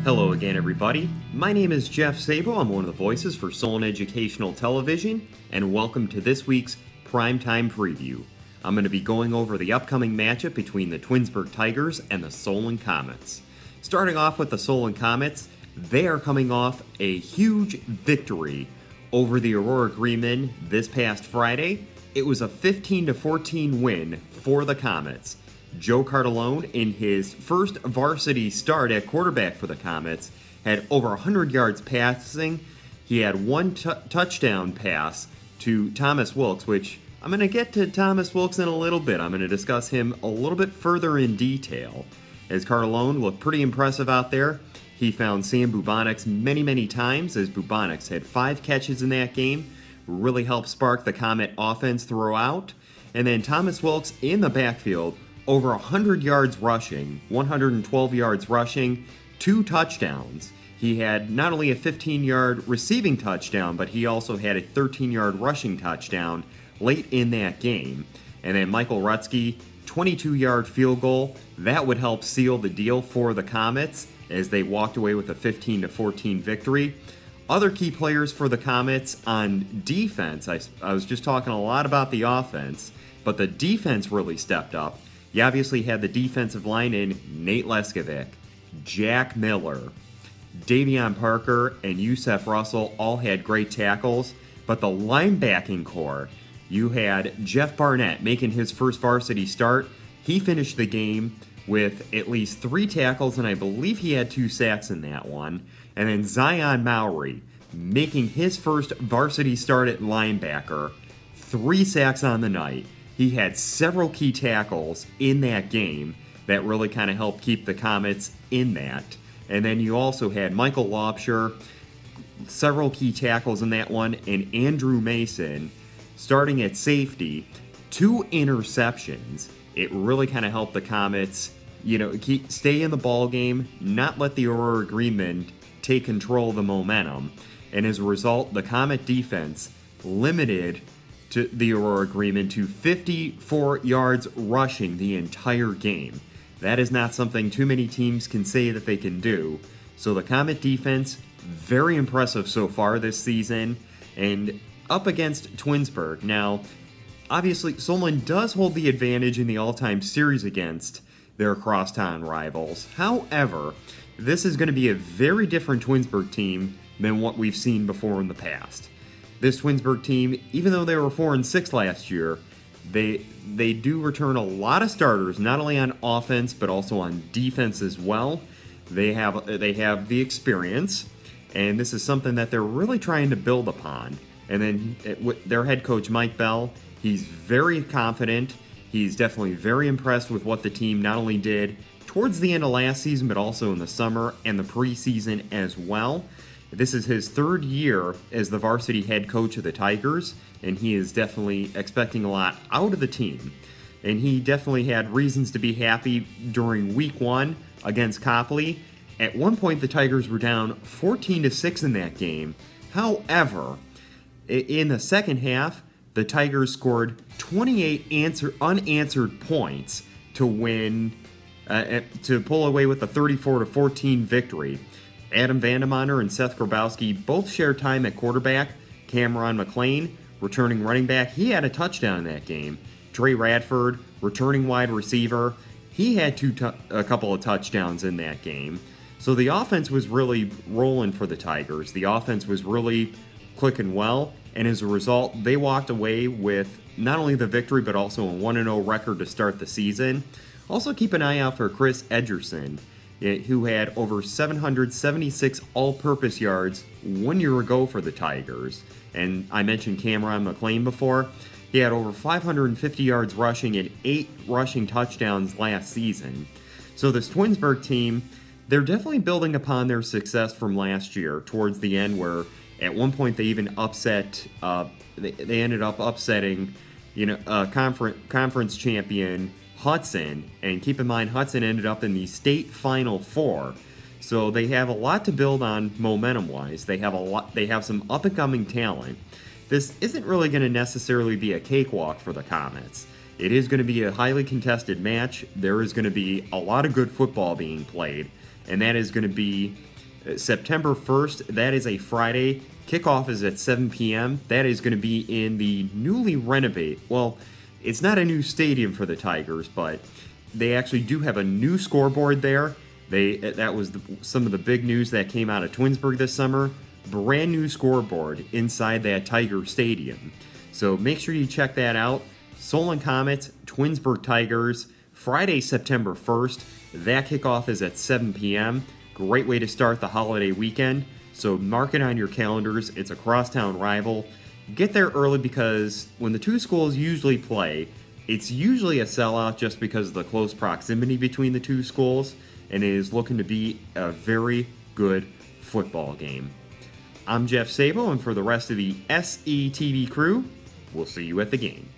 Hello again, everybody. My name is Jeff Sabo. I'm one of the voices for Solon Educational Television, and welcome to this week's Primetime Preview. I'm going to be going over the upcoming matchup between the Twinsburg Tigers and the Solon Comets. Starting off with the Solon Comets, they are coming off a huge victory over the Aurora Greenmen this past Friday. It was a 15-14 win for the Comets. Joe Cardellone, in his first varsity start at quarterback for the Comets, had over 100 yards passing. He had one touchdown pass to Thomas Wilkes, which I'm going to get to Thomas Wilkes in a little bit. I'm going to discuss him a little bit further in detail, as Cardellone looked pretty impressive out there. He found Sam Bubonics many times, as Bubonics had 5 catches in that game, really helped spark the Comet offense throughout. And then Thomas Wilkes in the backfield, over 100 yards rushing, 112 yards rushing, 2 touchdowns. He had not only a 15-yard receiving touchdown, but he also had a 13-yard rushing touchdown late in that game. And then Michael Rutsky, 22-yard field goal. That would help seal the deal for the Comets as they walked away with a 15-14 victory. Other key players for the Comets on defense, I was just talking a lot about the offense, but the defense really stepped up. You obviously had the defensive line in Nate Leskovic, Jack Miller, Davion Parker, and Yusef Russell all had great tackles, but the linebacking core, you had Jeff Barnett making his first varsity start. He finished the game with at least 3 tackles, and I believe he had 2 sacks in that one. And then Zion Mowry making his first varsity start at linebacker, 3 sacks on the night. He had several key tackles in that game that really kind of helped keep the Comets in that. And then you also had Michael Lobsher, several key tackles in that one, and Andrew Mason starting at safety, 2 interceptions. It really kind of helped the Comets, stay in the ball game, not let the Aurora Greenmen take control of the momentum. And as a result, the Comet defense limited to the Aurora Greenmen to 54 yards rushing the entire game. That is not something too many teams can say that they can do. So the Comet defense, very impressive so far this season, and up against Twinsburg. Now, obviously, Solon does hold the advantage in the all-time series against their crosstown rivals. However, this is going to be a very different Twinsburg team than what we've seen before in the past. This Twinsburg team, even though they were 4-6 last year, they do return a lot of starters, not only on offense but also on defense as well. They have the experience, and this is something that they're really trying to build upon. And then their head coach Mike Bell, he's very confident. He's definitely very impressed with what the team not only did towards the end of last season, but also in the summer and the preseason as well. This is his 3rd year as the varsity head coach of the Tigers, and he is definitely expecting a lot out of the team. And he definitely had reasons to be happy during week 1 against Copley. At one point, the Tigers were down 14-6 in that game. However, in the second half, the Tigers scored 28 unanswered points to win, to pull away with a 34-14 victory. Adam Vandemonter and Seth Grabowski both shared time at quarterback. Cameron McLean, returning running back, he had a touchdown in that game. Trey Radford, returning wide receiver, he had a couple of touchdowns in that game. So the offense was really rolling for the Tigers. The offense was really clicking well, and as a result, they walked away with not only the victory, but also a 1-0 record to start the season. Also keep an eye out for Chris Edgerson, who had over 776 all-purpose yards 1 year ago for the Tigers. And I mentioned Cameron McLean before. He had over 550 yards rushing and 8 rushing touchdowns last season. So this Twinsburg team, they're definitely building upon their success from last year towards the end, where at one point they even upset, they ended up upsetting, conference champion Hudson, and keep in mind Hudson ended up in the state Final Four, so they have a lot to build on momentum-wise. They have some up-and-coming talent. This isn't really going to necessarily be a cakewalk for the Comets. It is going to be a highly contested match. There is going to be a lot of good football being played, and that is going to be September 1st, that is a Friday. Kickoff is at 7 p.m. That is going to be in the newly renovated, well, it's not a new stadium for the Tigers, but they actually do have a new scoreboard there. That was some of the big news that came out of Twinsburg this summer. Brand new scoreboard inside that Tiger Stadium. So make sure you check that out. Solon Comets, Twinsburg Tigers, Friday, September 1st. That kickoff is at 7 p.m. Great way to start the holiday weekend. So mark it on your calendars. It's a crosstown rival. Get there early because when the two schools usually play, it's usually a sellout just because of the close proximity between the two schools, and it is looking to be a very good football game. I'm Jeff Sabo, and for the rest of the SETV crew, we'll see you at the game.